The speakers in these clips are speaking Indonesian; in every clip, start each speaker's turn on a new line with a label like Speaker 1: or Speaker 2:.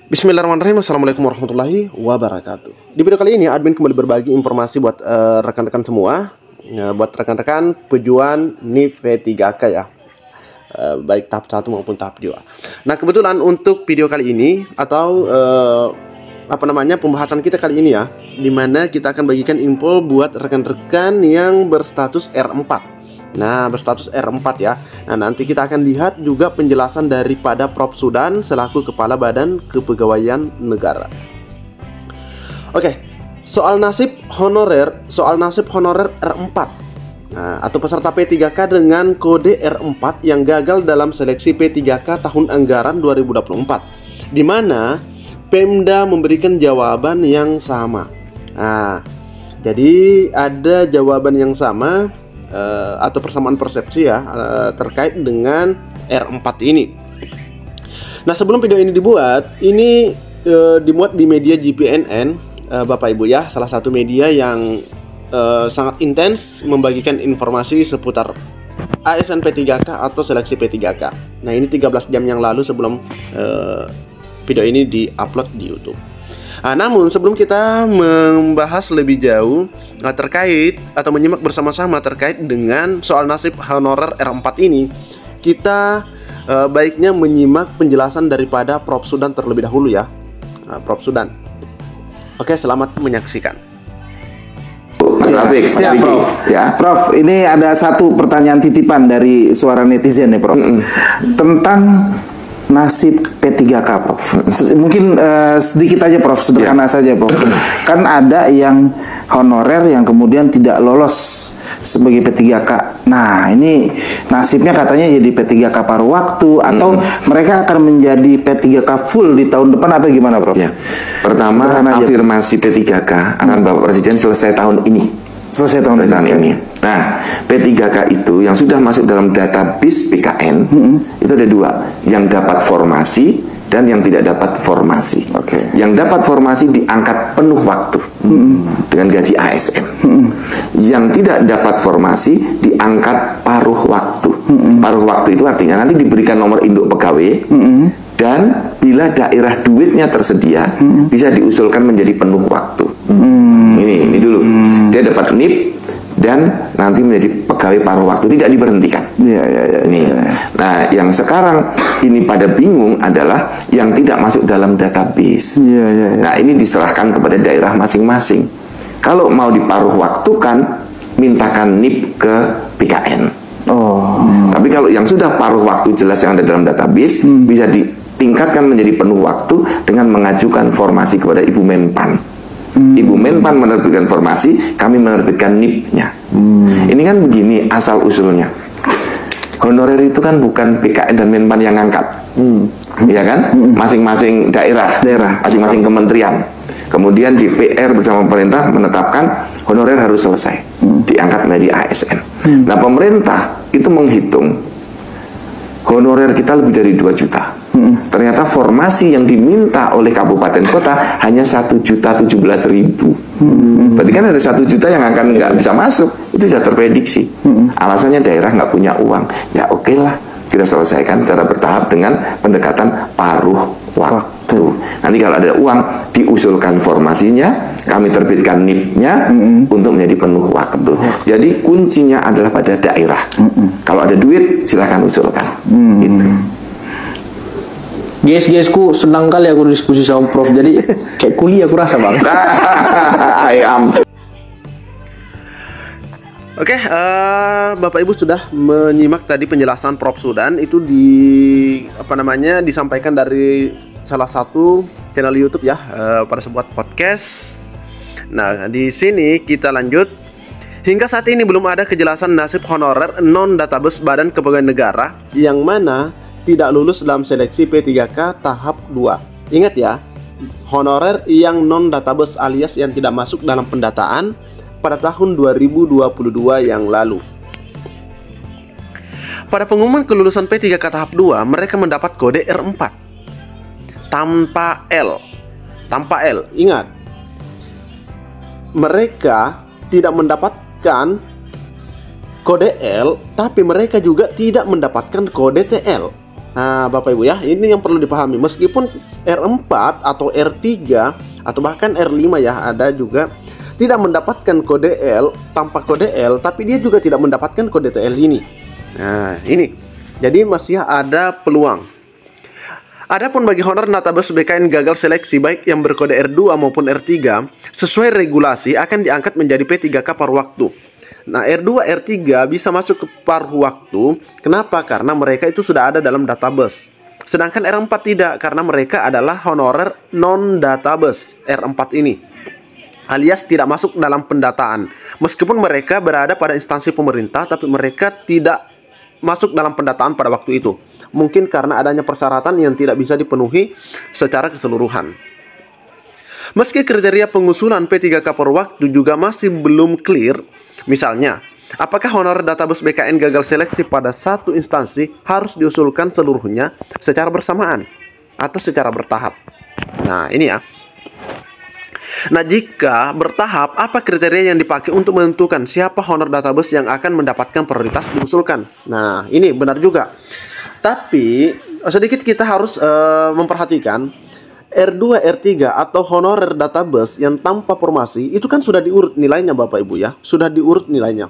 Speaker 1: Bismillahirrahmanirrahim. Assalamualaikum warahmatullahi wabarakatuh. Di video kali ini admin kembali berbagi informasi buat rekan-rekan semua, buat rekan-rekan pejuang NIP P3K ya, baik tahap 1 maupun tahap 2. Nah, kebetulan untuk video kali ini atau pembahasan kita kali ini ya, dimana kita akan bagikan info buat rekan-rekan yang berstatus R4. Nah, berstatus R4 ya. Nah, nanti kita akan lihat juga penjelasan daripada Prof Sudan selaku Kepala Badan Kepegawaian Negara. Oke, soal nasib honorer R4. Nah, atau peserta P3K dengan kode R4 yang gagal dalam seleksi P3K tahun anggaran 2024, di mana Pemda memberikan jawaban yang sama. Nah, jadi ada jawaban yang sama atau persamaan persepsi ya terkait dengan R4 ini. Nah, sebelum video ini dibuat, ini dimuat di media GPNN, Bapak Ibu ya, salah satu media yang sangat intens membagikan informasi seputar ASN P3K atau seleksi P3K. Nah, ini 13 jam yang lalu sebelum video ini diupload di YouTube. Namun sebelum kita membahas lebih jauh terkait atau menyimak bersama-sama terkait dengan soal nasib honorer R4 ini, kita baiknya menyimak penjelasan daripada Prof Sudan terlebih dahulu ya. Prof Sudan. Oke, selamat menyaksikan.
Speaker 2: Siap, Prof. Ya, Prof, ini ada satu pertanyaan titipan dari suara netizen nih, Prof. Tentang nasib P3K, Prof. Mungkin sedikit aja, Prof, sederhana saja, Prof. Kan ada yang honorer yang kemudian tidak lolos sebagai P3K. Nah, ini nasibnya katanya jadi P3K paruh waktu atau mereka akan menjadi P3K full di tahun depan atau gimana, Prof?
Speaker 3: Ya. Pertama, afirmasi P3K akan Bapak Presiden selesai tahun ini.
Speaker 2: Selesai tahun ini.
Speaker 3: Nah, P3K itu yang sudah masuk dalam database PKN itu ada dua, yang dapat formasi dan yang tidak dapat formasi. Yang dapat formasi diangkat penuh waktu dengan gaji ASN. Yang tidak dapat formasi diangkat paruh waktu. Paruh waktu itu artinya nanti diberikan nomor induk pegawai dan bila daerah duitnya tersedia bisa diusulkan menjadi penuh waktu. Ini dulu dia dapat NIP dan nanti menjadi pegawai paruh waktu, tidak diberhentikan. Nah, yang sekarang ini pada bingung adalah yang tidak masuk dalam database. Nah, ini diserahkan kepada daerah masing-masing. Kalau mau diparuh waktukan, mintakan NIP ke PKN. Tapi kalau yang sudah paruh waktu jelas yang ada dalam database, bisa ditingkatkan menjadi penuh waktu dengan mengajukan formasi kepada Ibu Menpan. Ibu Menpan menerbitkan formasi, kami menerbitkan NIP-nya. Ini kan begini asal usulnya. Honorer itu kan bukan PKN dan Menpan yang ngangkat, ya kan? Masing-masing daerah, masing-masing kementerian. Kemudian DPR bersama pemerintah menetapkan honorer harus selesai, diangkat menjadi ASN. Nah, pemerintah itu menghitung honorer kita lebih dari 2 juta. Ternyata formasi yang diminta oleh kabupaten kota hanya 1.017.000. Berarti kan ada 1 juta yang akan nggak bisa masuk. Itu sudah terprediksi. Alasannya daerah nggak punya uang. Ya oke lah, kita selesaikan secara bertahap dengan pendekatan paruh waktu. Nanti kalau ada uang diusulkan formasinya, kami terbitkan NIP-nya untuk menjadi penuh waktu. Jadi kuncinya adalah pada daerah. Kalau ada duit silahkan usulkan. Gitu.
Speaker 4: Guys-guysku senang kali aku diskusi sama Prof. Jadi kayak kuliah aku rasa, Bang.
Speaker 1: Oke, Bapak Ibu sudah menyimak tadi penjelasan Prof Sudan itu disampaikan dari salah satu channel YouTube ya, pada sebuah podcast. Nah, di sini kita lanjut. Hingga saat ini belum ada kejelasan nasib honorer non database Badan Kepegawaian Negara yang mana tidak lulus dalam seleksi P3K tahap 2. Ingat ya, honorer yang non database alias yang tidak masuk dalam pendataan pada tahun 2022 yang lalu. Pada pengumuman kelulusan P3K tahap 2, mereka mendapat kode R4 tanpa L. Ingat, mereka tidak mendapatkan kode L, tapi mereka juga tidak mendapatkan kode TL. Nah, Bapak Ibu ya, ini yang perlu dipahami. Meskipun R4 atau R3 atau bahkan R5 ya, ada juga tidak mendapatkan kode L, tanpa kode L, tapi dia juga tidak mendapatkan kode TL ini. Nah, ini. Jadi masih ada peluang. Adapun bagi honor database BKN gagal seleksi baik yang berkode R2 maupun R3, sesuai regulasi akan diangkat menjadi P3K paruh waktu. Nah, R2, R3 bisa masuk ke paruh waktu. Kenapa? Karena mereka itu sudah ada dalam database. Sedangkan R4 tidak, karena mereka adalah honorer non-database R4 ini, alias tidak masuk dalam pendataan. Meskipun mereka berada pada instansi pemerintah, tapi mereka tidak masuk dalam pendataan pada waktu itu. Mungkin karena adanya persyaratan yang tidak bisa dipenuhi secara keseluruhan. Meski kriteria pengusulan P3K per waktu juga masih belum clear, misalnya, apakah honor database BKN gagal seleksi pada satu instansi harus diusulkan seluruhnya secara bersamaan atau secara bertahap. Nah, ini ya. Nah, jika bertahap, apa kriteria yang dipakai untuk menentukan siapa honor database yang akan mendapatkan prioritas diusulkan? Nah, ini benar juga. Tapi sedikit kita harus memperhatikan R2, R3 atau honorer database yang tanpa formasi itu kan sudah diurut nilainya, Bapak Ibu ya. Sudah diurut nilainya.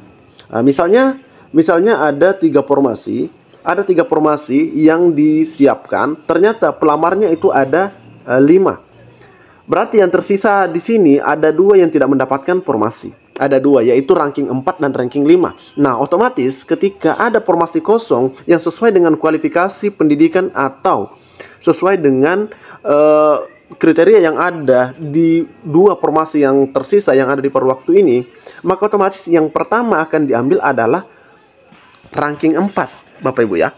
Speaker 1: Misalnya ada 3 formasi, yang disiapkan, ternyata pelamarnya itu ada 5. Berarti yang tersisa di sini ada 2 yang tidak mendapatkan formasi. Ada 2, yaitu ranking 4 dan ranking 5. Nah, otomatis ketika ada formasi kosong yang sesuai dengan kualifikasi pendidikan atau sesuai dengan kriteria yang ada di 2 formasi yang tersisa yang ada di paruh waktu ini, maka otomatis yang pertama akan diambil adalah ranking 4, Bapak Ibu ya.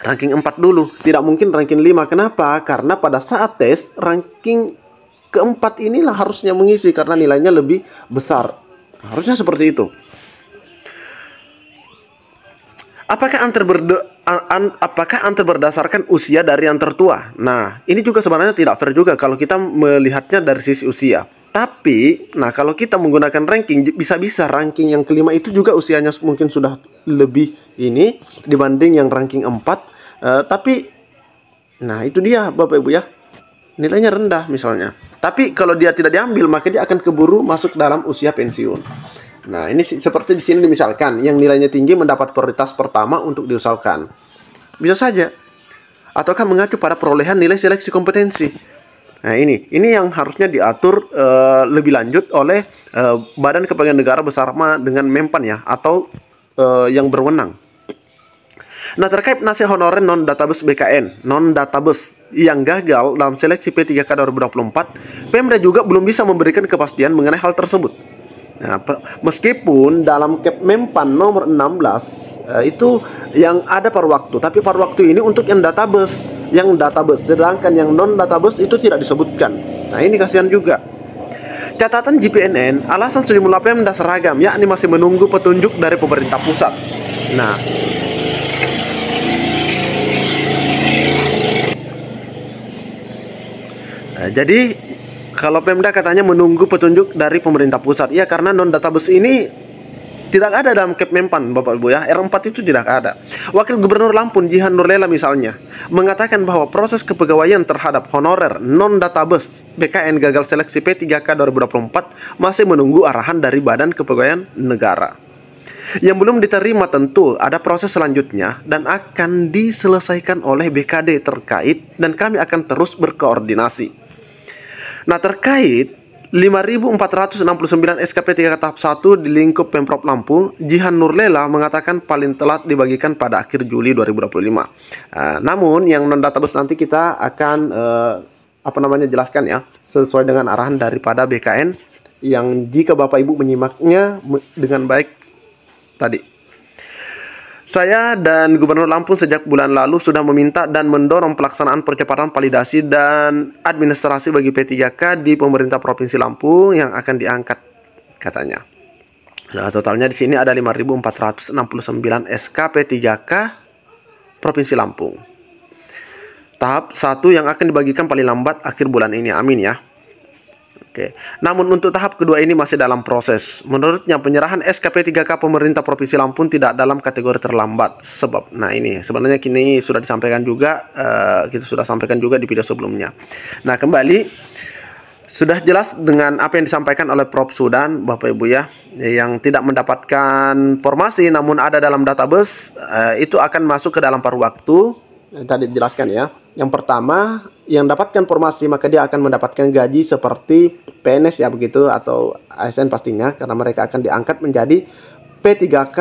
Speaker 1: Ranking 4 dulu, tidak mungkin ranking 5. Kenapa? Karena pada saat tes, ranking keempat inilah harusnya mengisi karena nilainya lebih besar. Harusnya seperti itu. Apakah antar berdasarkan usia dari yang tertua? Nah, ini juga sebenarnya tidak fair juga kalau kita melihatnya dari sisi usia. Tapi, nah kalau kita menggunakan ranking, bisa-bisa ranking yang kelima itu juga usianya mungkin sudah lebih ini dibanding yang ranking 4. Tapi, nah itu dia Bapak Ibu ya, nilainya rendah misalnya. Tapi kalau dia tidak diambil, maka dia akan keburu masuk dalam usia pensiun. Nah, ini seperti di sini misalkan yang nilainya tinggi mendapat prioritas pertama untuk diusulkan. Bisa saja. Ataukah mengacu pada perolehan nilai seleksi kompetensi. Nah, ini yang harusnya diatur lebih lanjut oleh Badan Kepegawaian Negara bersama dengan Menpan ya, atau yang berwenang. Nah, terkait nasib honorer non-database BKN, non-database yang gagal dalam seleksi P3K 2024, Pemda juga belum bisa memberikan kepastian mengenai hal tersebut. Nah, meskipun dalam Kepmenpan nomor 16 itu yang ada paruh waktu, tapi paruh waktu ini untuk yang database, sedangkan yang non-database itu tidak disebutkan. Nah, ini kasihan juga. Catatan GPNN, alasan sejumlah Pemda seragam, yakni masih menunggu petunjuk dari pemerintah pusat. Nah, jadi kalau Pemda katanya menunggu petunjuk dari pemerintah pusat, ya karena non-database ini tidak ada dalam Kepmenpan, Bapak Ibu ya. R4 itu tidak ada. Wakil Gubernur Lampung Jihan Nurlela misalnya mengatakan bahwa proses kepegawaian terhadap honorer non-database BKN gagal seleksi P3K 2024 masih menunggu arahan dari Badan Kepegawaian Negara. Yang belum diterima tentu ada proses selanjutnya dan akan diselesaikan oleh BKD terkait, dan kami akan terus berkoordinasi. Nah, terkait 5.469 SKP 3 tahap 1 di lingkup Pemprov Lampung, Jihan Nurlela mengatakan paling telat dibagikan pada akhir Juli 2025. Namun yang non-database nanti kita akan jelaskan ya, sesuai dengan arahan daripada BKN yang jika Bapak Ibu menyimaknya dengan baik tadi. Saya dan Gubernur Lampung sejak bulan lalu sudah meminta dan mendorong pelaksanaan percepatan validasi dan administrasi bagi P3K di pemerintah Provinsi Lampung yang akan diangkat, katanya. Nah, totalnya di sini ada 5.469 SKP 3K Provinsi Lampung. Tahap 1 yang akan dibagikan paling lambat akhir bulan ini. Amin ya. Oke. Namun untuk tahap kedua ini masih dalam proses. Menurutnya penyerahan SKP 3K pemerintah Provinsi Lampung tidak dalam kategori terlambat. Sebab, nah ini sebenarnya kini sudah disampaikan juga, kita sudah sampaikan juga di video sebelumnya. Nah kembali, sudah jelas dengan apa yang disampaikan oleh Prof. Sudan, Bapak Ibu ya, yang tidak mendapatkan formasi namun ada dalam database, itu akan masuk ke dalam paruh waktu. Tadi dijelaskan ya. Yang pertama, yang dapatkan formasi maka dia akan mendapatkan gaji seperti PNS ya begitu, atau ASN pastinya, karena mereka akan diangkat menjadi P3K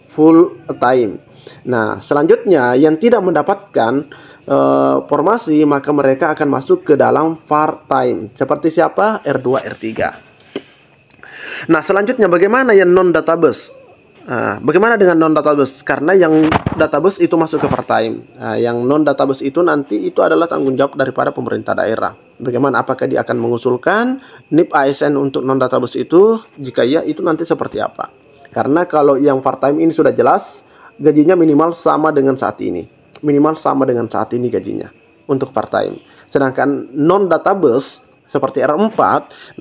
Speaker 1: full time. Nah, selanjutnya yang tidak mendapatkan formasi maka mereka akan masuk ke dalam part time. Seperti siapa? R2, R3. Nah, selanjutnya bagaimana yang non database? Bagaimana dengan non database? Karena yang database itu masuk ke part time. Yang non database itu nanti itu adalah tanggung jawab daripada pemerintah daerah. Bagaimana, apakah dia akan mengusulkan NIP ASN untuk non database itu? Jika iya, itu nanti seperti apa? Karena kalau yang part time ini sudah jelas gajinya minimal sama dengan saat ini. Minimal sama dengan saat ini gajinya untuk part time. Sedangkan non database seperti R4,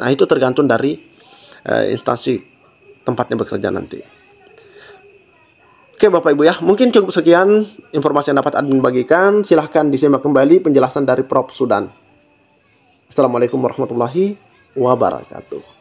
Speaker 1: nah itu tergantung dari instansi tempatnya bekerja nanti. Oke Bapak Ibu ya, mungkin cukup sekian informasi yang dapat admin bagikan. Silahkan disimak kembali penjelasan dari Prof. Sudan. Assalamualaikum warahmatullahi wabarakatuh.